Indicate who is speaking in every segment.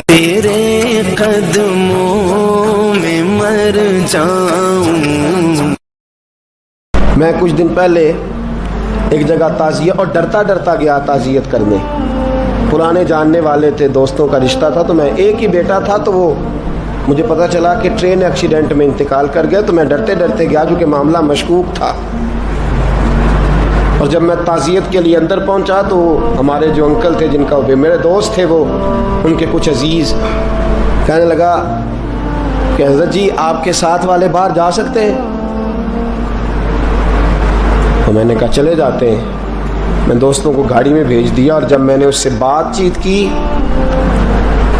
Speaker 1: تیرے قدموں میں مر جاؤں۔
Speaker 2: میں کچھ دن پہلے ایک جگہ تعزیت، اور ڈرتا ڈرتا گیا تعزیت کرنے۔ پرانے جاننے والے تھے، دوستوں کا رشتہ تھا، تو میں ایک ہی بیٹا تھا، تو وہ مجھے پتہ چلا کہ ٹرین ایکسیڈنٹ میں انتقال کر گیا، تو میں ڈرتے ڈرتے گیا کیونکہ معاملہ مشکوک تھا۔ اور جب میں تعزیت کے لیے اندر پہنچا تو ہمارے جو انکل تھے، جن کا میرے دوست تھے، وہ ان کے کچھ عزیز کہنے لگا کہ حضرت جی آپ کے ساتھ والے باہر جا سکتے ہیں؟ تو میں نے کہا چلے جاتے ہیں۔ میں دوستوں کو گاڑی میں بھیج دیا، اور جب میں نے اس سے بات چیت کی،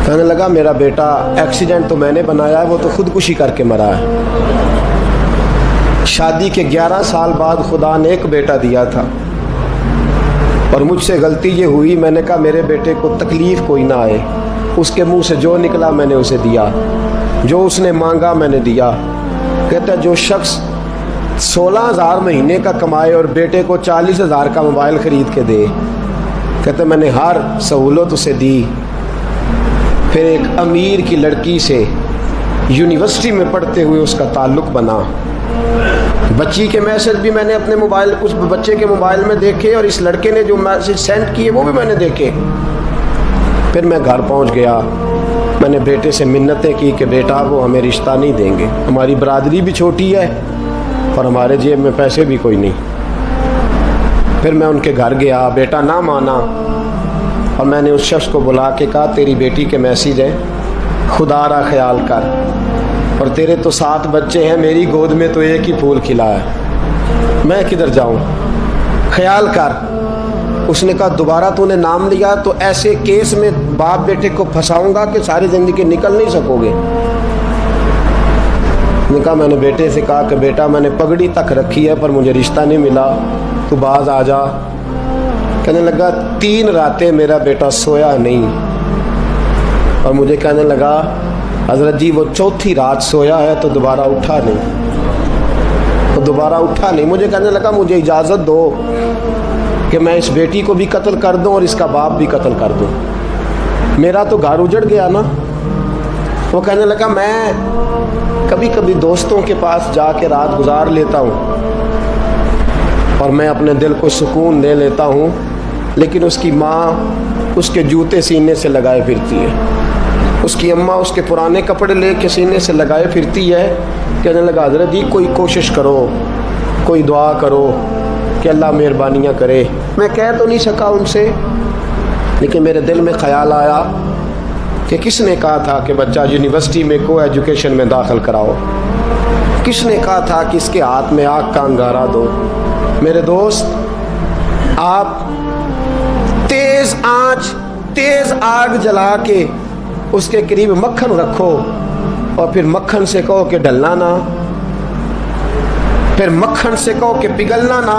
Speaker 2: کہنے لگا میرا بیٹا ایکسیڈنٹ تو میں نے بنایا ہے، وہ تو خودکشی کر کے مرا ہے۔ شادی کے 11 سال بعد خدا نے ایک بیٹا دیا تھا، اور مجھ سے غلطی یہ ہوئی، میں نے کہا میرے بیٹے کو تکلیف کوئی نہ آئے، اس کے منہ سے جو نکلا میں نے اسے دیا، جو اس نے مانگا میں نے دیا۔ کہتا ہے جو شخص 16,000 مہینے کا کمائے اور بیٹے کو 40,000 کا موبائل خرید کے دے، کہتا ہے میں نے ہر سہولت اسے دی۔ پھر ایک امیر کی لڑکی سے یونیورسٹی میں پڑھتے ہوئے اس کا تعلق بنا۔ بچی کے میسج بھی میں نے اپنے موبائل، اس بچے کے موبائل میں دیکھے، اور اس لڑکے نے جو میسج سینڈ کیے وہ بھی میں نے دیکھے۔ پھر میں گھر پہنچ گیا، میں نے بیٹے سے منتیں کی کہ بیٹا وہ ہمیں رشتہ نہیں دیں گے، ہماری برادری بھی چھوٹی ہے اور ہمارے جیب میں پیسے بھی کوئی نہیں۔ پھر میں ان کے گھر گیا، بیٹا نہ مانا، اور میں نے اس شخص کو بلا کے کہا تیری بیٹی کے میسیج ہیں، خدا را خیال کر، اور تیرے تو 7 بچے ہیں، میری گود میں تو ایک ہی پھول کھلا ہے، میں کدھر جاؤں، خیال کر۔ اس نے کہا دوبارہ تو نے نام لیا تو ایسے کیس میں باپ بیٹے کو پھنساؤں گا کہ ساری زندگی نکل نہیں سکو گے۔ نے کہا میں نے بیٹے سے کہا کہ بیٹا میں نے پگڑی تک رکھی ہے پر مجھے رشتہ نہیں ملا، تو باز آ جا۔ کہنے لگا 3 راتیں میرا بیٹا سویا نہیں، اور مجھے کہنے لگا حضرت جی وہ 4تھی رات سویا ہے تو دوبارہ اٹھا نہیں، تو دوبارہ اٹھا نہیں۔ مجھے کہنے لگا مجھے اجازت دو کہ میں اس بیٹی کو بھی قتل کر دوں اور اس کا باپ بھی قتل کر دوں، میرا تو گھر اجڑ گیا نا۔ وہ کہنے لگا میں کبھی کبھی دوستوں کے پاس جا کے رات گزار لیتا ہوں اور میں اپنے دل کو سکون دے لیتا ہوں، لیکن اس کی ماں اس کے جوتے سینے سے لگائے پھرتی ہے، اس کی اماں اس کے پرانے کپڑے لے کے سینے سے لگائے پھرتی ہے۔ کہنے لگا حضرت جی کوئی کوشش کرو، کوئی دعا کرو کہ اللہ مہربانیاں کرے۔ میں کہہ تو نہیں سکا ان سے، لیکن میرے دل میں خیال آیا کہ کس نے کہا تھا کہ بچہ یونیورسٹی میں کو ایجوکیشن میں داخل کراؤ، کس نے کہا تھا کہ اس کے ہاتھ میں آگ کا انگارہ دو۔ میرے دوست آپ تیز آنچ، تیز آگ جلا کے اس کے قریب مکھن رکھو، اور پھر مکھن سے کہو کہ ڈلنا نہ، پھر مکھن سے کہو کہ پگھلنا نہ۔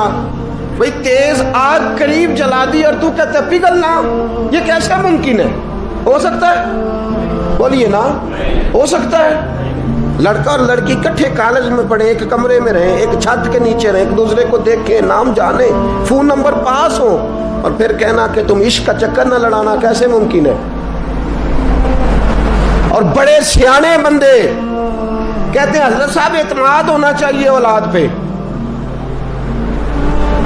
Speaker 2: بھئی تیز آگ قریب جلا دی اور تو کہتا ہے پگھلنا، یہ کیسے ممکن ہے؟ ہو سکتا ہے؟ بولیے نا، ہو سکتا ہے؟ لڑکا اور لڑکی کٹھے کالج میں پڑھیں، ایک کمرے میں رہیں، ایک چھت کے نیچے رہیں، ایک دوسرے کو دیکھیں، نام جانیں، فون نمبر پاس ہو، اور پھر کہنا کہ تم عشق کا چکر نہ لڑانا، کیسے ممکن ہے؟ اور بڑے سیانے بندے کہتے ہیں حضرت صاحب اعتماد ہونا چاہیے اولاد پہ۔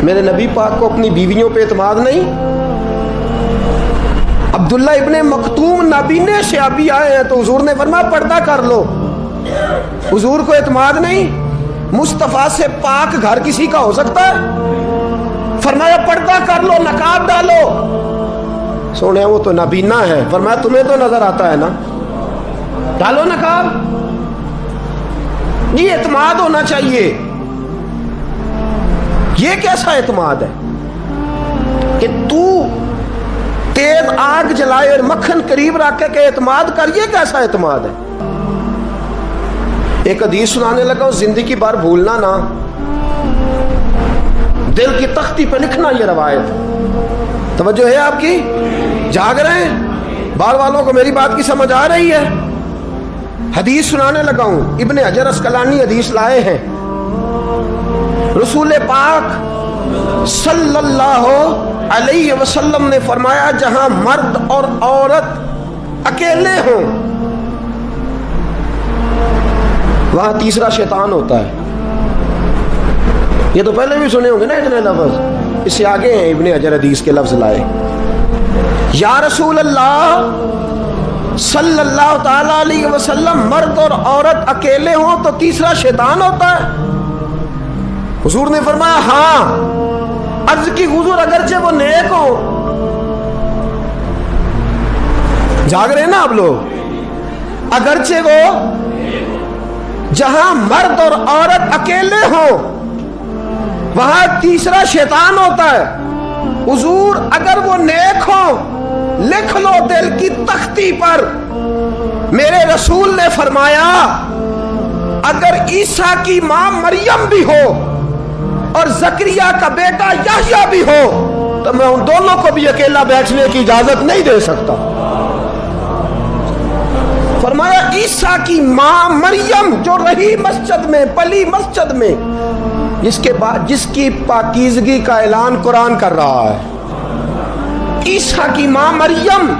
Speaker 2: میرے نبی پاک کو اپنی بیویوں پہ اعتماد نہیں؟ عبداللہ ابن مکتوم نابینے سے ابھی آئے ہیں تو حضور نے فرمایا پردہ کر لو، حضور کو اعتماد نہیں؟ مصطفیٰ سے پاک گھر کسی کا ہو سکتا ہے؟ فرمایا پردہ کر لو، نقاب ڈالو۔ سونے وہ تو نابینا ہے، فرمایا تمہیں تو نظر آتا ہے نا، ڈالو نقاب۔ یہ اعتماد ہونا چاہیے۔ یہ کیسا اعتماد ہے کہ تو تیز آگ جلائے اور مکھن قریب رکھ کے اعتماد کر؟ یہ کیسا اعتماد ہے؟ ایک حدیث سنانے لگا ہوں، زندگی بھر بھولنا نہ، دل کی تختی پہ لکھنا یہ روایت۔ توجہ ہے آپ کی؟ جاگ رہے ہیں؟ بار والوں کو میری بات کی سمجھ آ رہی ہے؟ حدیث سنانے لگا ہوں، ابن حجر اسقلانی حدیث لائے ہیں، رسول پاک صلی اللہ علیہ وسلم نے فرمایا جہاں مرد اور عورت اکیلے ہوں، وہاں تیسرا شیطان ہوتا ہے. یہ تو پہلے بھی سنے ہوں گے نا اتنے لفظ. اس سے آگے ہیں ابن حجر حدیث کے لفظ لائے. یا رسول اللہ صلی اللہ تعالی علیہ وسلم، مرد اور عورت اکیلے ہوں تو تیسرا شیطان ہوتا ہے؟ حضور نے فرمایا ہاں. عرض کی حضور اگرچہ وہ نیک ہو. جاگ رہے ہیں نا آپ لوگ؟ اگرچہ وہ، جہاں مرد اور عورت اکیلے ہوں وہاں تیسرا شیطان ہوتا ہے. حضور اگر وہ نیک ہو لکھ لو دل کی تختی پر. میرے رسول نے فرمایا اگر عیسیٰ کی ماں مریم بھی ہو اور زکریا کا بیٹا یحییٰ بھی ہو تو میں ان دونوں کو بھی اکیلا بیٹھنے کی اجازت نہیں دے سکتا. فرمایا عیسیٰ کی ماں مریم جو رہی مسجد میں، پلی مسجد میں، جس کی پاکیزگی کا اعلان قرآن کر رہا ہے، عیسیٰ کی ماں مریم.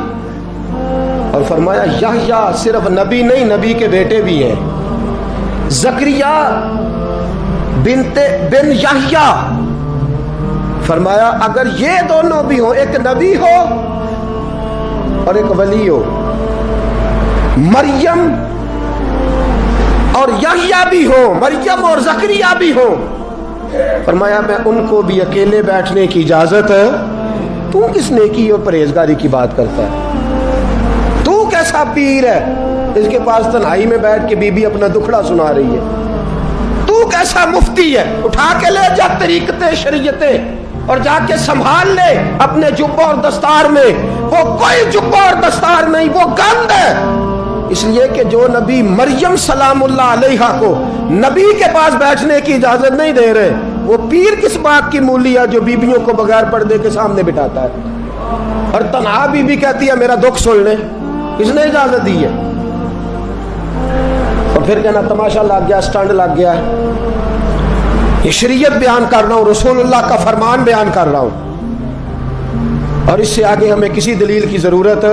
Speaker 2: اور فرمایا یحییٰ صرف نبی نہیں، نبی کے بیٹے بھی ہیں. زکریا بن یحییٰ. فرمایا اگر یہ دونوں بھی ہوں، ایک نبی ہو اور ایک ولی ہو، مریم اور یحییٰ بھی ہو، مریم اور زکریا بھی ہو، فرمایا میں ان کو بھی اکیلے بیٹھنے کی اجازت ہے. تو کس نیکی اور پرہیزگاری کی بات کرتا ہے؟ تو کیسا پیر ہے اس کے پاس تنہائی میں بیٹھ کے بی بی اپنا دکھڑا سنا رہی ہے؟ تو کیسا مفتی ہے؟ اٹھا کے لے جا طریقتیں شریعتیں اور جا کے سنبھال لے اپنے جبہ اور دستار میں. وہ کوئی جبہ اور دستار نہیں، وہ گند ہے. اس لیے کہ جو نبی مریم سلام اللہ علیہا کو نبی کے پاس بیٹھنے کی اجازت نہیں دے رہے، وہ پیر کس بات کی مولی ہے جو بیبیوں کو بغیر پردے کے سامنے بٹھاتا ہے؟ اور تنہا بیوی کہتی ہے میرا دکھ سن لے. کس نے اجازت دی ہے؟ اور پھر کہنا تماشا لگ گیا، سٹنڈ لگ گیا. یہ شریعت بیان کر رہا ہوں، رسول اللہ کا فرمان بیان کر رہا ہوں، اور اس سے آگے ہمیں کسی دلیل کی ضرورت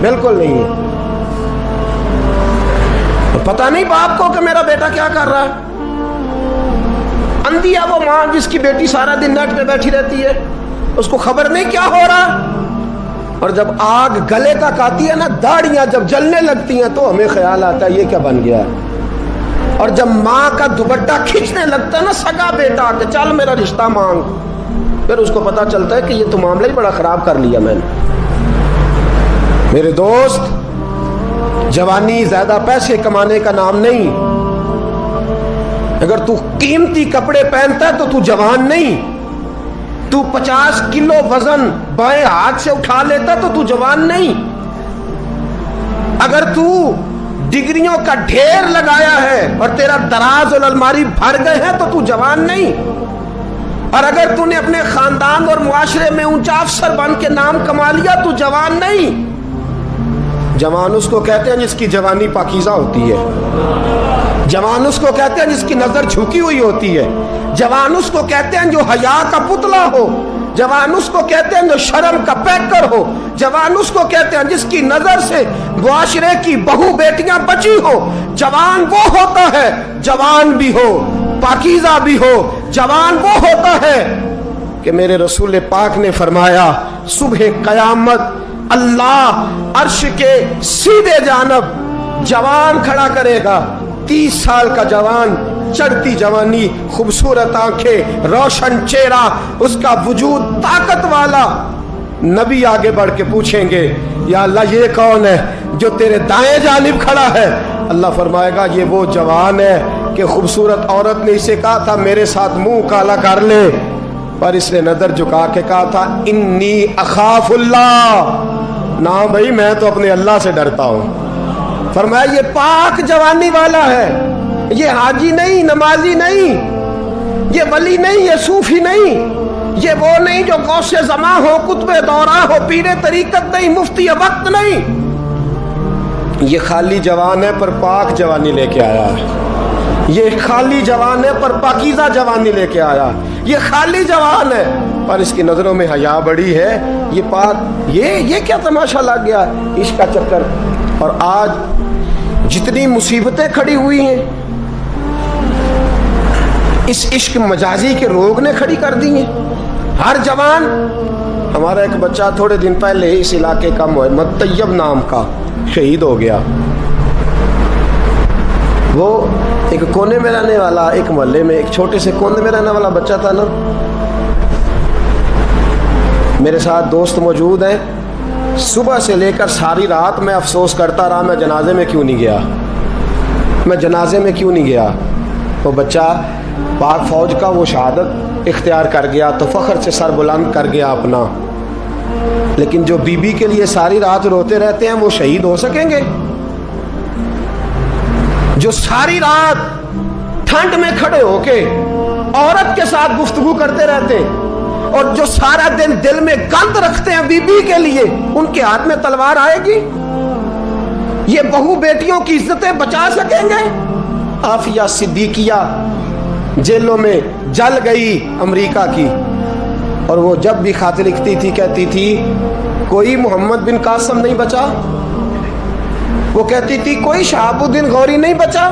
Speaker 2: بالکل نہیں ہے. پتہ نہیں باپ کو کہ میرا بیٹا کیا کر رہا ہے؟ اندھی ہے وہ ماں جس کی بیٹی سارا دن نیٹ پہ بیٹھی رہتی ہے، اس کو خبر نہیں کیا ہو رہا. اور جب آگ گلے تک آتی ہے نا، داڑیاں جب جلنے لگتی ہیں تو ہمیں خیال آتا ہے یہ کیا بن گیا ہے. اور جب ماں کا دوپٹہ کھینچنے لگتا ہے نا سگا بیٹا کہ چل میرا رشتہ مانگ، پھر اس کو پتا چلتا ہے کہ یہ تو معاملہ ہی بڑا خراب کر لیا میں نے. میرے دوست، جوانی زیادہ پیسے کمانے کا نام نہیں. اگر تو قیمتی کپڑے پہنتا ہے تو تو جوان نہیں. تو 50 کلو وزن بائیں ہاتھ سے اٹھا لیتا تو تو جوان نہیں. اگر تو ڈگریوں کا ڈھیر لگایا ہے اور تیرا دراز اور الماری بھر گئے ہیں تو تو جوان نہیں. اور اگر تو نے اپنے خاندان اور معاشرے میں اونچا افسر بن کے نام کما لیا تو جوان نہیں. جوان اس کو کہتے ہیں جس کی جوانی پاکیزہ ہوتی ہے. جوان اس کو کہتے ہیں جس کی نظر جھکی ہوئی ہوتی ہے. جوان اس کو کہتے ہیں جو حیا کا پتلا ہو. جوان اس کو کہتے ہیں جو شرم کا پیکر ہو. جوان اس کو کہتے ہیں جس کی نظر سے معاشرے کی بہو بیٹیاں بچی ہو. جوان وہ ہوتا ہے، جوان بھی ہو پاکیزہ بھی ہو، جوان وہ ہوتا ہے کہ میرے رسول پاک نے فرمایا صبح قیامت اللہ عرش کے سیدھے جانب جوان کھڑا کرے گا. 30 سال کا جوان، چڑھتی جوانی، خوبصورت آنکھیں، روشن چہرہ، اس کا وجود طاقت والا. نبی آگے بڑھ کے پوچھیں گے یا اللہ یہ کون ہے جو تیرے دائیں جانب کھڑا ہے؟ اللہ فرمائے گا یہ وہ جوان ہے کہ خوبصورت عورت نے اسے کہا تھا میرے ساتھ منہ کالا کر لے، پر اس نے نظر جھکا کے کہا تھا انی اخاف اللہ. نا بھائی میں تو اپنے اللہ سے ڈرتا ہوں. فرمایا یہ پاک جوانی والا ہے، یہ حاجی نہیں، نمازی نہیں، یہ ولی نہیں، یہ صوفی نہیں، یہ وہ نہیں جو غوث زمان ہو، قطب دورہ ہو، پیر طریقت نہیں، مفتی وقت نہیں. یہ خالی جوان ہے پر پاک جوانی لے کے آیا ہے. یہ خالی جوان ہے پر پاکیزہ جوانی لے کے آیا. یہ خالی جوان ہے پر اس کی نظروں میں حیا بڑی ہے. یہ پاک یہ کیا تماشا لگ گیا عشق کا چکر. اور آج جتنی مصیبتیں کھڑی ہوئی ہیں اس عشق مجازی کے روگ نے کھڑی کر دی ہیں. ہر جوان. ہمارا ایک بچہ تھوڑے دن پہلے اس علاقے کا محمد طیب نام کا شہید ہو گیا. وہ ایک کونے میں رہنے والا, ایک محلے میں ایک چھوٹے سے کونے میں رہنے والا بچہ تھا نا. میرے ساتھ دوست موجود ہیں. صبح سے لے کر ساری رات میں افسوس کرتا رہا میں جنازے میں کیوں نہیں گیا, میں جنازے میں کیوں نہیں گیا. وہ بچہ پاک فوج کا وہ شہادت اختیار کر گیا تو فخر سے سر بلند کر گیا اپنا. لیکن جو بی بی کے لیے ساری رات روتے رہتے ہیں وہ شہید ہو سکیں گے؟ جو ساری رات ٹھنڈ میں کھڑے ہو کے عورت کے ساتھ گفتگو کرتے رہتے ہیں اور جو سارا دن دل میں گند رکھتے ہیں بی بی کے لیے, ان کے ہاتھ میں تلوار آئے گی؟ یہ بہو بیٹیوں کی عزتیں بچا سکیں گے؟ عافیہ صدیقیہ جیلوں میں جل گئی امریکہ کی, اور وہ جب بھی خط لکھتی تھی کہتی تھی کوئی محمد بن قاسم نہیں بچا. وہ کہتی تھی کوئی شہاب الدین غوری نہیں بچا.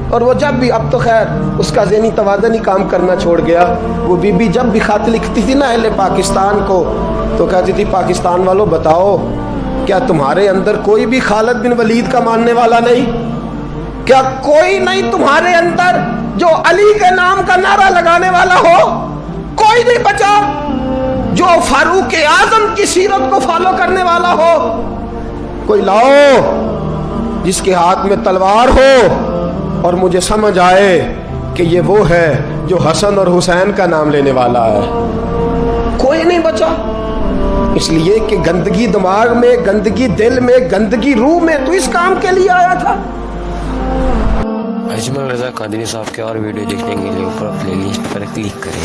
Speaker 2: اور وہ جب بھی, اب تو خیر اس کا ذہنی توازن ہی کام کرنا چھوڑ گیا, وہ بی بی جب بھی خط لکھتی تھی نا اہل پاکستان کو تو کہتی تھی پاکستان والوں بتاؤ کیا تمہارے اندر کوئی بھی خالد بن ولید کا ماننے والا نہیں؟ کیا کوئی نہیں تمہارے اندر جو علی کے نام کا نعرہ لگانے والا ہو؟ کوئی نہیں بچا جو فاروق اعظم کی سیرت کو فالو کرنے والا ہو. کوئی لاؤ جس کے ہاتھ میں تلوار ہو اور مجھے سمجھ آئے کہ یہ وہ ہے جو حسن اور حسین کا نام لینے والا ہے. کوئی نہیں بچا. اس لیے کہ گندگی دماغ میں, گندگی دل میں, گندگی روح میں, تو اس کام کے لیے آیا تھا.
Speaker 3: اجمل رضا قادری صاحب کے اور ویڈیو دیکھنے کے لیے اوپر پلے لسٹ پر کلک کریں.